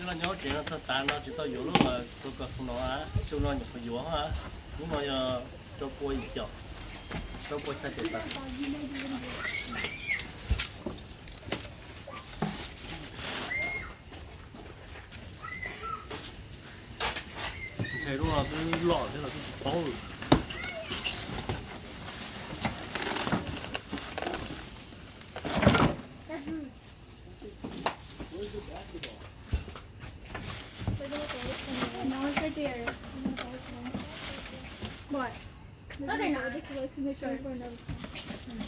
tức là nhớ chuyện là tao tàn nó chỉ tao yếu lúc mà tôi có số nó á chung nó nhập phải yếu á nhưng mà giờ cho cô ý chọn cho cô thay tiền tao thấy lúc nào cứ lọ thế là cứ khó rồi What? No, they're not. Just to make sure for another time.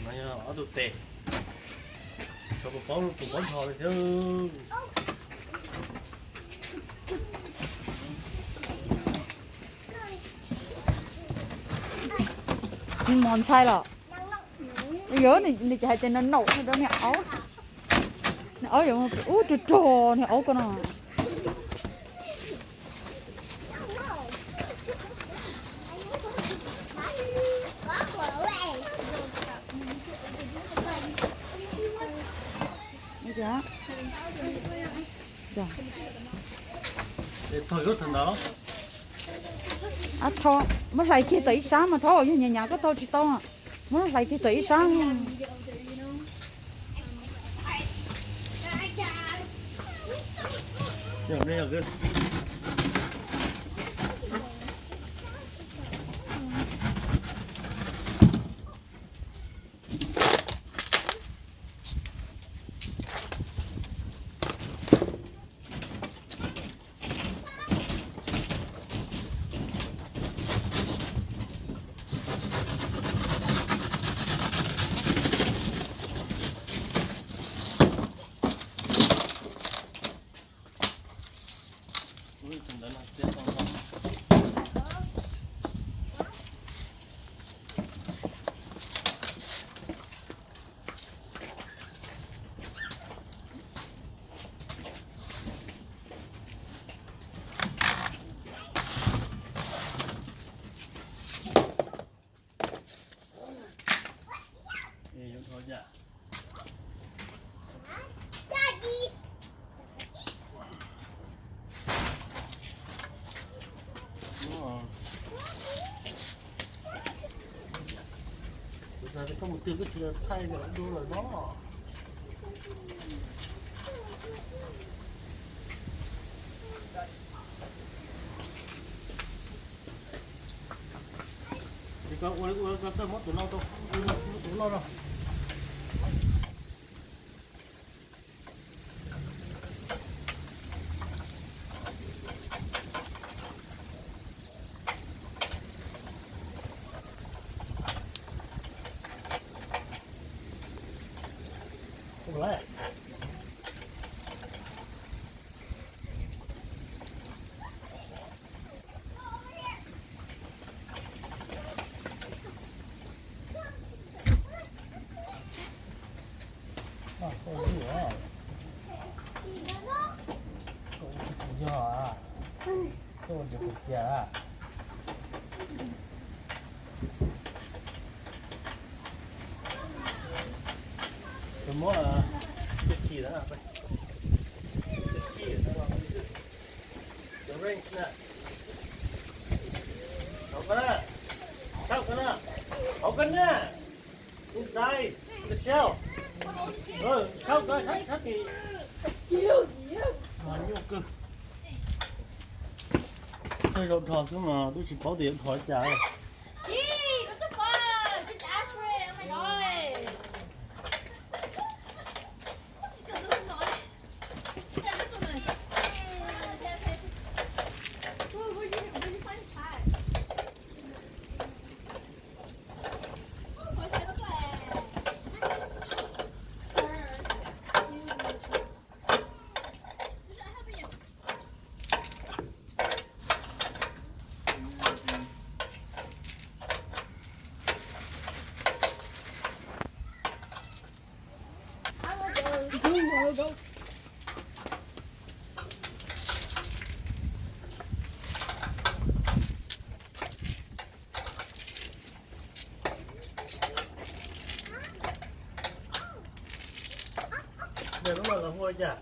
mày ở tụi tệ cho tụi con thò đi chứ nhưng mòn sai rồi nhớ này chạy trên nó nổ nó đó mẹ ấu này ấu vậy mà trò trò này ấu con nào dạ để thôi rút thằng đó à thôi mới lại kia tỷ sáng mà thôi như nhà có tôi chỉ to à mới lại kia tỷ sáng giờ đây là cái thằng đó nó sẽ không thì chúng thôi dạ giờ thì có một tiêu cái chuyện thay nữa đua là nó thì có sơ mất tụi nó đâu tụi nó đâu không lẽ không gì nữa không gì nhỏ không được phục giả tôi muốn là cái gì đó là cái gì đó là cái ring nè hậu cân nè inside the shell sao cơ sách thì mà nhiều cơ tôi đầu thò xuống mà tôi chỉ có điện thoại trả Gee, what the fuck? Just ask for it. Oh my god. Just look at it. Yeah, this one is. Where'd you find the cat? What's that? Go. coi chả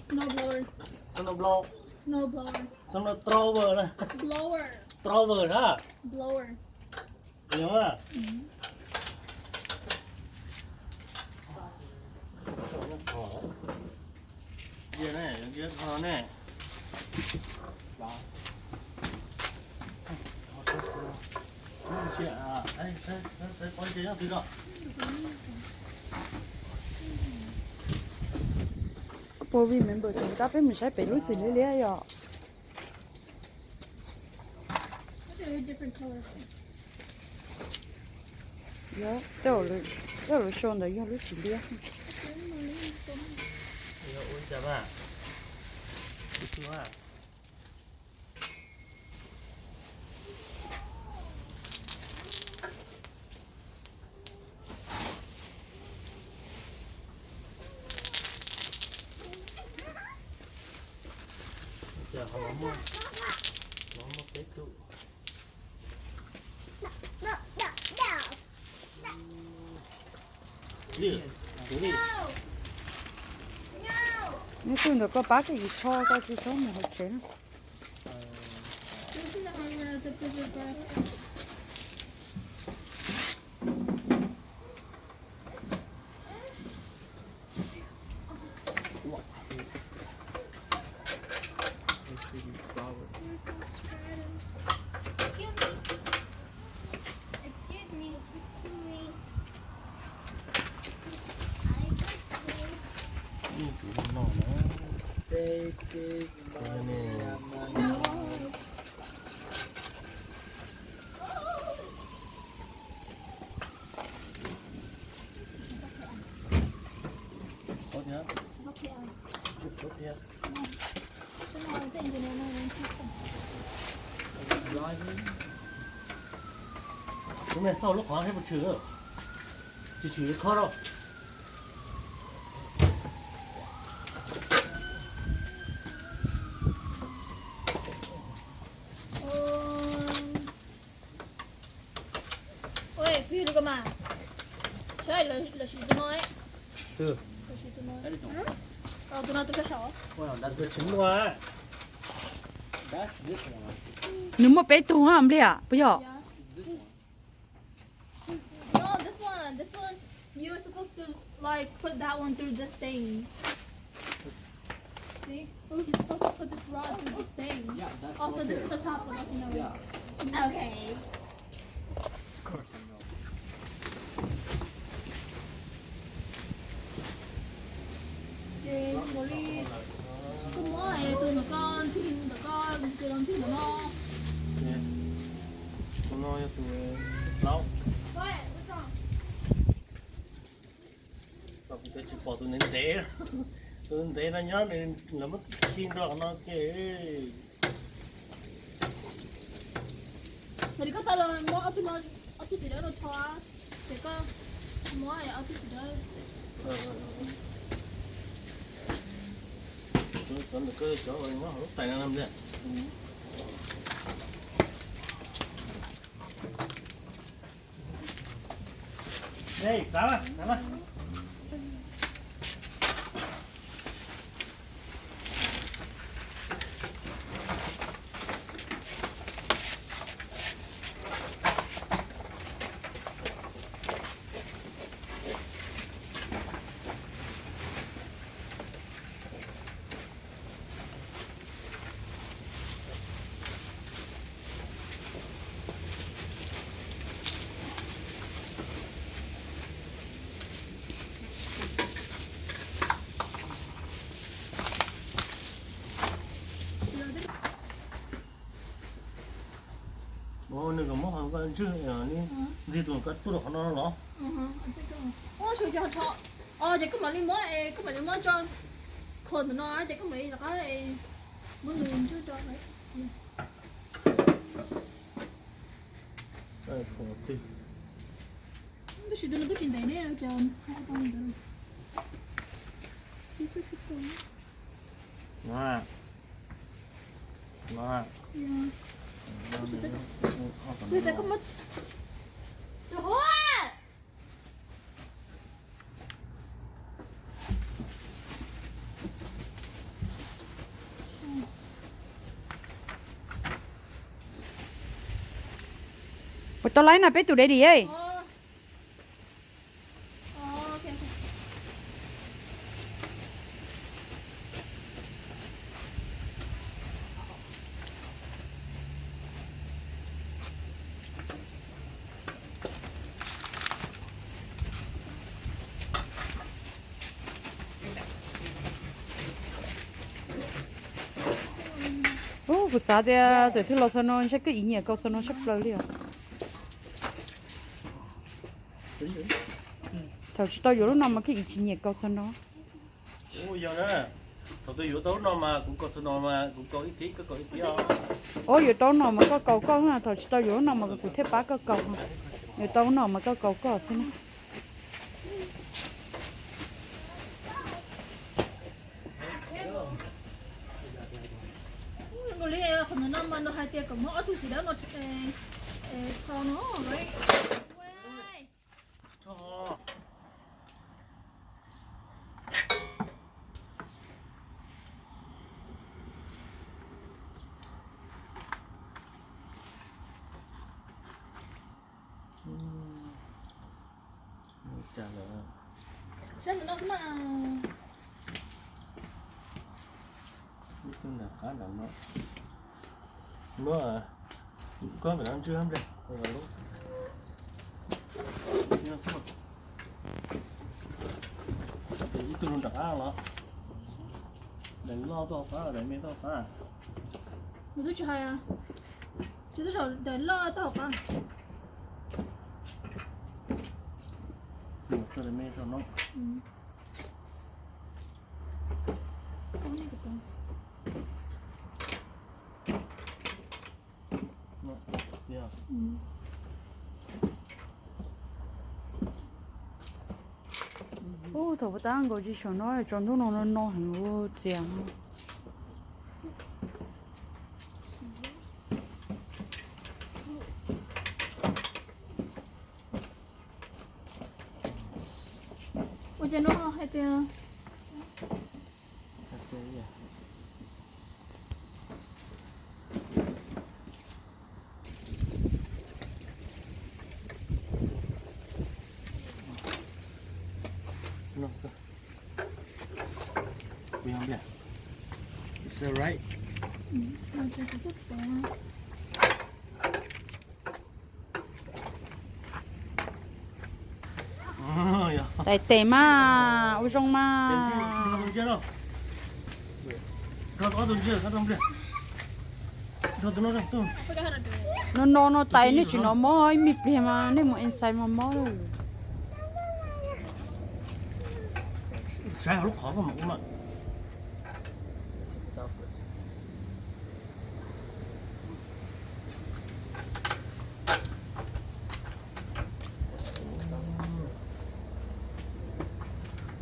Snowblower. snowblower Snowblower. snowblower đó Blower. blower đó Blower. hiểu không ạ kia này kia khó này chuyện à đây có chế nào thứ đó bố vì mình bữa chúng ta phải mình sẽ bị lúc xí lưỡi lưỡi rồi They're different colors. dạ đó là xong rồi do lúc xí lưỡi ôi chà bà chưa à giờ họ nó một cái tụ đi đi nếu tôi được có bác cái gì cho cái gì cho mà học chén This is the bigger graph. đi cái nó tốt nhá tốt nhá cái này sau lúc hóa hết một chữ chỉ khó đâu Ôi,พี่ดูกันมาใช่เลยชีตัวน้อย từ เลยชีตัวน้อยตัวน้อยตัวกระชอก được trứng hoa nếu mà bé tù hả em à bây giờ No, this one, you're supposed to like put that one through this thing. See? You're supposed to put this rod through this thing. Yeah, that's Also, what this is there. the top one, like, you know. Yeah, Okay. of course I know. Okay, Molly. Come on, tụi nó con xin tụi con tụi nó xin nó. tụi nó tụi lâu What? What's wrong? tụi cái chỉ bỏ tụi nên thế nó nhớ nên là mất tin đó nó kì Tadi kata lo mau aku tidak ada toa. Teka mau ya aku tidak. tôi còn được cái chỗ này nó lúc tài năng làm gì đây sao à ô này có món hàng cái chứ gì tụi cái tụi nó Tôi cho họ. Chỉ có mà đi mua có mà đi mua cho con nó chỉ có mấy là cái muốn lùn chứ cho đấy. khổ tị Tôi chỉ tôi chỉ đấy nè cho hai con được. nó Tôi sẽ có mất. Ủa? bữa tao lấy nè bé tụi đây đi ấy ok ok bữa sáng thì từ thứ lo sao nó chắc cái ý nghĩa câu sao nó sắp rồi liền thầu tao vô lúc nào mà cái ý nghĩa câu sao nó ôi giờ nữa thầu tôi yếu tố nó mà cũng có số nó mà cũng có ít tí có ít tí đó ôi vô tao nào mà có cầu con ha thầu tao vô lúc nào mà cụ thể bá có cầu ha vô tao nào mà có cầu có xin người lấy phần nó mà nó hai tia cầm mỏ thì đó nó cho nó rồi cho chả là xem nó mà biết là khá là nó có phải ăn chưa không đây rồi lúc nhưng mà thì ít tôi đặt ăn nó đừng lo to phá để mấy to phá một chút hay à chú tôi sợ để lo tao à một cho để mấy cho nó ô thầu tao ăn gọi gì cho nó chọn thuốc nó hình ô chèn ôi trời nó hai tia No, sir. We on there. Is that right? nó chơi cái chút quá Oh, yeah. tại tệ mà ôi trong mà Đừng chết đâu. Có tôi chưa, có tôi chưa. Cho tôi nó ra, tôi. nó tại nó chỉ nó mò mịp đi mà nên một inside mà mò đâu Sao lúc khó có một mà.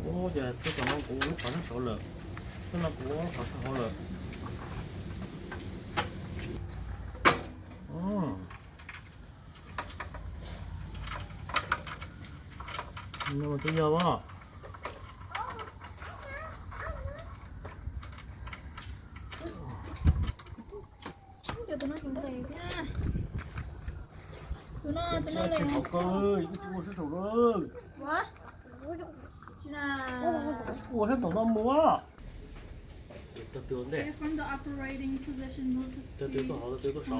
Ô giờ tôi còn nó cũng phải nó sổ lợn, nó cũng phải sổ lợn. Nhưng mà tôi giờ quá. cho tụi nó chuẩn bị nha tụi nó Sao lên chịu khổ cơ, cái chú sẽ sổ lợn. quá chị nào Ủa thế tổng nó mua. Từ từ đây. from the operating position move the Từ từ speed tôi hỏi từ tôi sổ.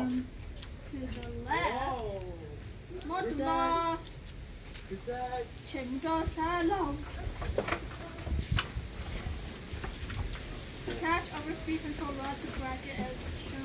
to the left một tụi nó chỉnh cho xa lòng attach overspeed control rod to bracket as shown